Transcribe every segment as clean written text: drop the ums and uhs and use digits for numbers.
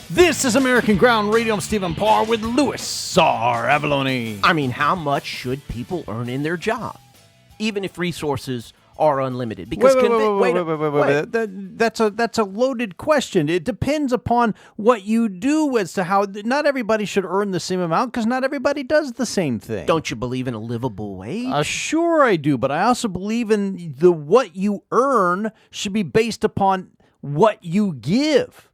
This is American Ground Radio. I'm Stephen Parr with Louis R. Avalone. I mean, how much should people earn in their job, even if resources are unlimited? Because wait. That's a loaded question. It depends upon what you do as to how. Not everybody should earn the same amount because not everybody does the same thing. Don't you believe in a livable wage? Sure I do, but I also believe in what you earn should be based upon what you give.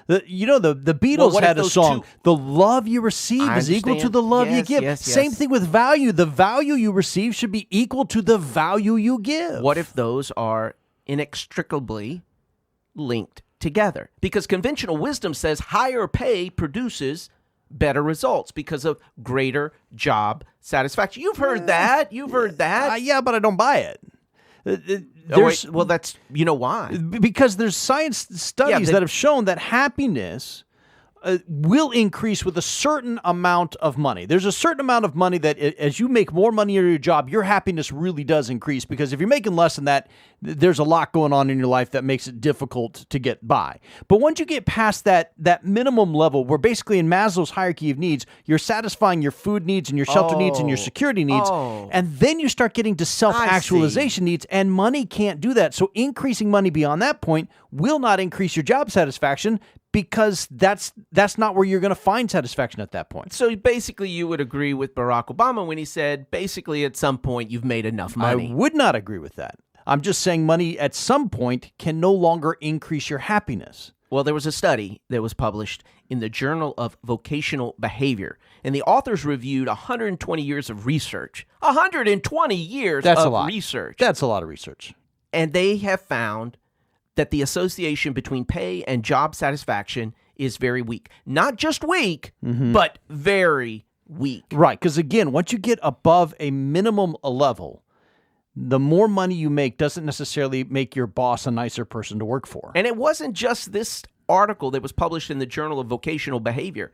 The Beatles had a song, "The love you receive is equal to the love you give." Yes. Same thing with value. The value you receive should be equal to the value you give. What if those are inextricably linked together? Because conventional wisdom says higher pay produces better results because of greater job satisfaction. You've heard that. Yeah, but I don't buy it. Well, that's, you know why? Because there's science studies that have shown that happiness will increase with a certain amount of money. There's a certain amount of money that as you make more money in your job, your happiness really does increase, because if you're making less than that, there's a lot going on in your life that makes it difficult to get by. But once you get past that minimum level, where basically in Maslow's hierarchy of needs, you're satisfying your food needs and your shelter needs and your security needs, and then you start getting to self-actualization needs, and money can't do that. So increasing money beyond that point will not increase your job satisfaction, because that's not where you're going to find satisfaction at that point. So basically you would agree with Barack Obama when he said, basically at some point you've made enough money. I would not agree with that. I'm just saying money at some point can no longer increase your happiness. Well, there was a study that was published in the Journal of Vocational Behavior, and the authors reviewed 120 years of research. 120 years of research. That's a lot of research. And they have found that the association between pay and job satisfaction is very weak. Not just weak, but very weak. Right, because again, once you get above a minimum level, the more money you make doesn't necessarily make your boss a nicer person to work for. And it wasn't just this article that was published in the Journal of Vocational Behavior.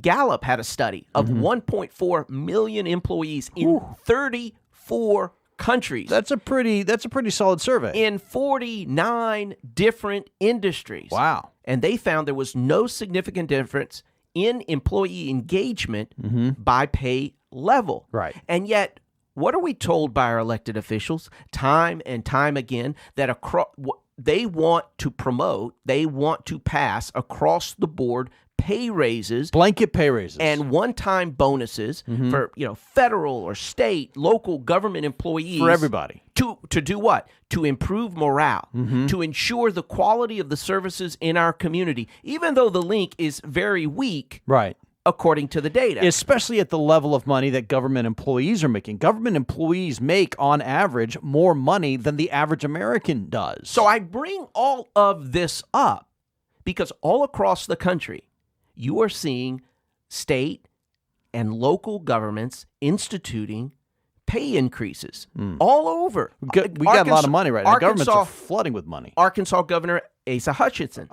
Gallup had a study of 1.4 million employees in 34 countries. That's a pretty solid survey. In 49 different industries. Wow. And they found there was no significant difference in employee engagement by pay level. Right. And yet, what are we told by our elected officials time and time again? That they want to promote, they want to pass across the board pay raises, blanket pay raises, and one-time bonuses for federal or state, local government employees, for everybody. To do what? To improve morale, to ensure the quality of the services in our community, even though the link is very weak. Right. According to the data. Especially at the level of money that government employees are making. Government employees make, on average, more money than the average American does. So I bring all of this up because all across the country, you are seeing state and local governments instituting pay increases all over. We got a lot of money right now. Governments are flooding with money. Arkansas Governor Asa Hutchinson,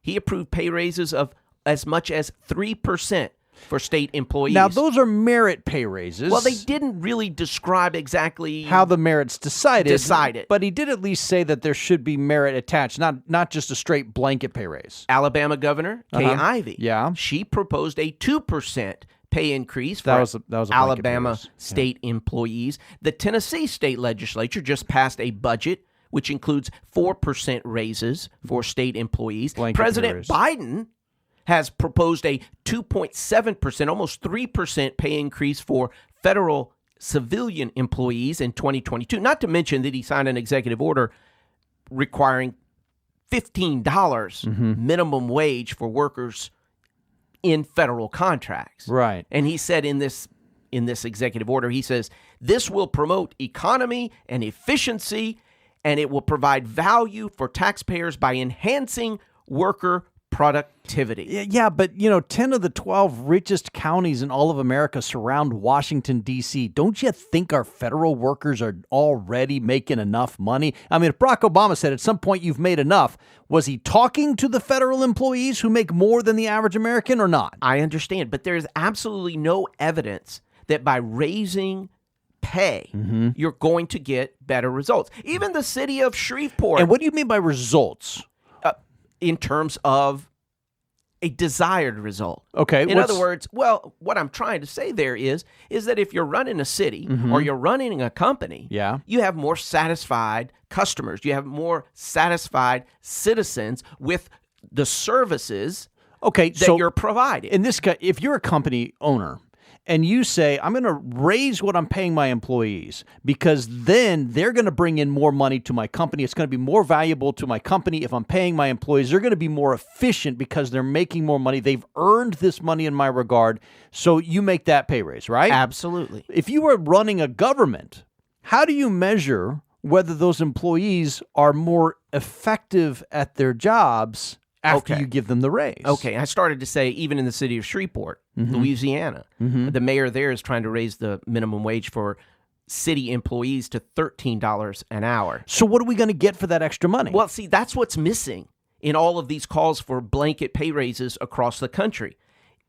he approved pay raises of as much as 3% for state employees. Now, those are merit pay raises. Well, they didn't really describe exactly how the merit's decided. But he did at least say that there should be merit attached, not just a straight blanket pay raise. Alabama Governor Kay Ivey, she proposed a 2% pay increase for Alabama state employees. The Tennessee state legislature just passed a budget which includes 4% raises for state employees. President Biden has proposed a 2.7%, almost 3% pay increase for federal civilian employees in 2022. Not to mention that he signed an executive order requiring $15 minimum wage for workers in federal contracts. Right. And he said in this executive order, he says, this will promote economy and efficiency, and it will provide value for taxpayers by enhancing worker productivity. Yeah, but 10 of the 12 richest counties in all of America surround Washington, D.C. Don't you think our federal workers are already making enough money? I mean, if Barack Obama said at some point you've made enough, was he talking to the federal employees who make more than the average American or not? I understand, but there's absolutely no evidence that by raising pay, you're going to get better results. Even the city of Shreveport. And what do you mean by results? In terms of a desired result. Okay. In other words, well, what I'm trying to say there is that if you're running a city or you're running a company, you have more satisfied customers. You have more satisfied citizens with the services that you're providing. In this, if you're a company owner and you say, I'm going to raise what I'm paying my employees because then they're going to bring in more money to my company. It's going to be more valuable to my company if I'm paying my employees. They're going to be more efficient because they're making more money. They've earned this money in my regard. So you make that pay raise, right? Absolutely. If you were running a government, how do you measure whether those employees are more effective at their jobs after you give them the raise? Okay, I started to say even in the city of Shreveport, Louisiana, the mayor there is trying to raise the minimum wage for city employees to $13 an hour. So what are we going to get for that extra money? Well, see, that's what's missing in all of these calls for blanket pay raises across the country.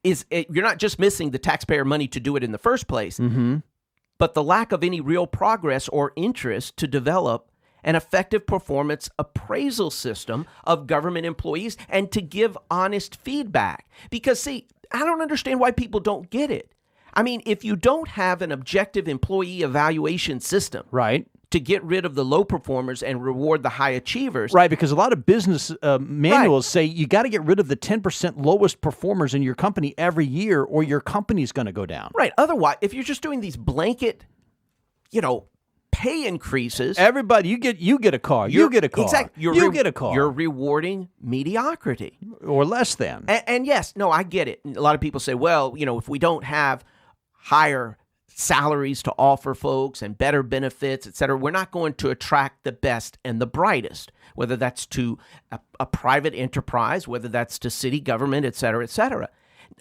You're not just missing the taxpayer money to do it in the first place, but the lack of any real progress or interest to develop an effective performance appraisal system of government employees and to give honest feedback. Because, see, I don't understand why people don't get it. I mean, if you don't have an objective employee evaluation system to get rid of the low performers and reward the high achievers. Right, because a lot of business manuals say you got to get rid of the 10% lowest performers in your company every year or your company's going to go down. Right. Otherwise, if you're just doing these blanket, pay increases. Everybody, you get a car. You get a car. Exactly. You get a car. You're rewarding mediocrity. Or less than. And yes, no, I get it. A lot of people say, well, if we don't have higher salaries to offer folks and better benefits, et cetera, we're not going to attract the best and the brightest, whether that's to a private enterprise, whether that's to city government, et cetera, et cetera.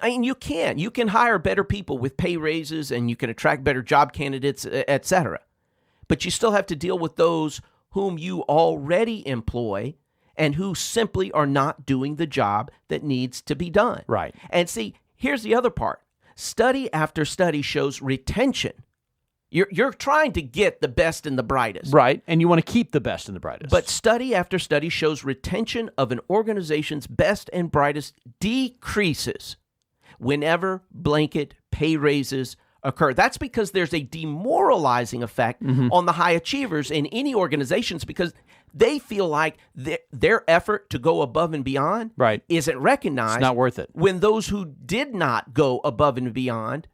I mean, you can hire better people with pay raises and you can attract better job candidates, et cetera. But you still have to deal with those whom you already employ and who simply are not doing the job that needs to be done. Right. And see, here's the other part. Study after study shows retention. You're trying to get the best and the brightest. Right, and you want to keep the best and the brightest. But study after study shows retention of an organization's best and brightest decreases whenever blanket pay raises occur. That's because there's a demoralizing effect on the high achievers in any organizations because they feel like their effort to go above and beyond isn't recognized. It's not worth it. When those who did not go above and beyond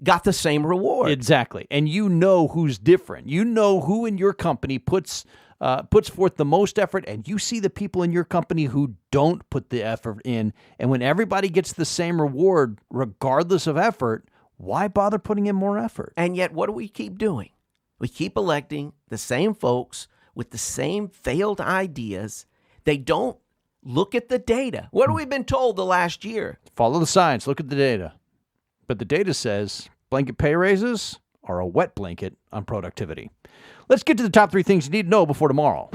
got the same reward. Exactly. And you know who's different. You know who in your company puts forth the most effort, and you see the people in your company who don't put the effort in. And when everybody gets the same reward, regardless of effort, why bother putting in more effort? And yet, what do we keep doing? We keep electing the same folks with the same failed ideas. They don't look at the data. What have we been told the last year? Follow the science. Look at the data. But the data says blanket pay raises are a wet blanket on productivity. Let's get to the top 3 things you need to know before tomorrow.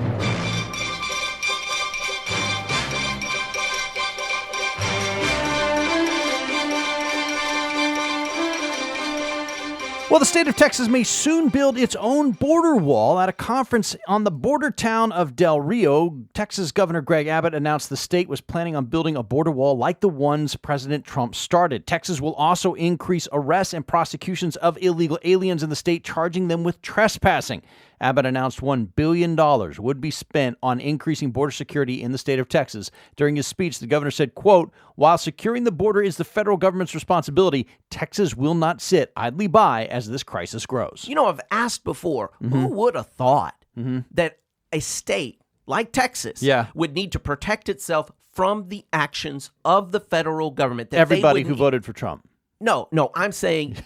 Well, the state of Texas may soon build its own border wall. At a conference on the border town of Del Rio, Texas Governor Greg Abbott announced the state was planning on building a border wall like the ones President Trump started. Texas will also increase arrests and prosecutions of illegal aliens in the state, charging them with trespassing. Abbott announced $1 billion would be spent on increasing border security in the state of Texas. During his speech, the governor said, quote, while securing the border is the federal government's responsibility, Texas will not sit idly by as this crisis grows. I've asked before, who would have thought that a state like Texas would need to protect itself from the actions of the federal government? That everybody who voted for Trump. No, I'm saying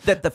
that the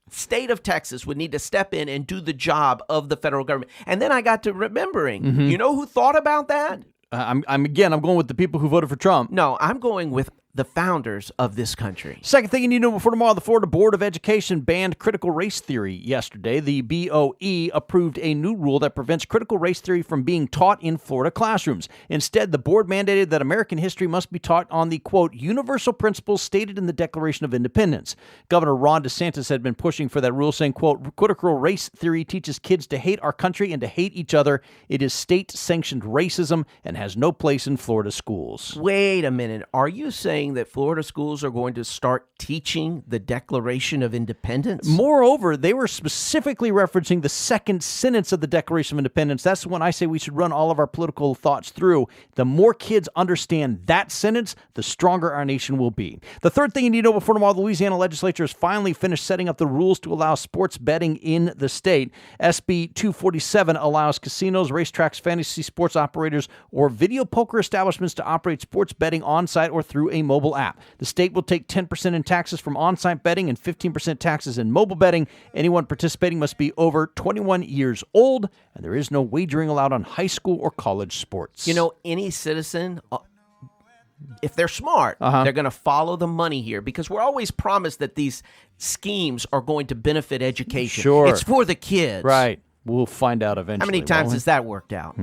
state of Texas would need to step in and do the job of the federal government. And then I got to remembering, you know who thought about that? I'm going with the people who voted for Trump. No, I'm going with the founders of this country. Second thing you need to know before tomorrow, the Florida Board of Education banned critical race theory yesterday. The BOE approved a new rule that prevents critical race theory from being taught in Florida classrooms. Instead, the board mandated that American history must be taught on the, quote, universal principles stated in the Declaration of Independence. Governor Ron DeSantis had been pushing for that rule, saying, quote, critical race theory teaches kids to hate our country and to hate each other. It is state-sanctioned racism and has no place in Florida schools. Wait a minute. Are you saying that Florida schools are going to start teaching the Declaration of Independence? Moreover, they were specifically referencing the second sentence of the Declaration of Independence. That's when I say we should run all of our political thoughts through. The more kids understand that sentence, the stronger our nation will be. The third thing you need to know before tomorrow, the Louisiana legislature has finally finished setting up the rules to allow sports betting in the state. SB 247 allows casinos, racetracks, fantasy sports operators, or video poker establishments to operate sports betting on-site or through a mobile app. The state will take 10% in taxes from on-site betting and 15% taxes in mobile betting. Anyone participating must be over 21 years old, and there is no wagering allowed on high school or college sports. You know, any citizen, if they're smart, they're going to follow the money here, because we're always promised that these schemes are going to benefit education. Sure. It's for the kids. Right. We'll find out eventually. How many times has that worked out?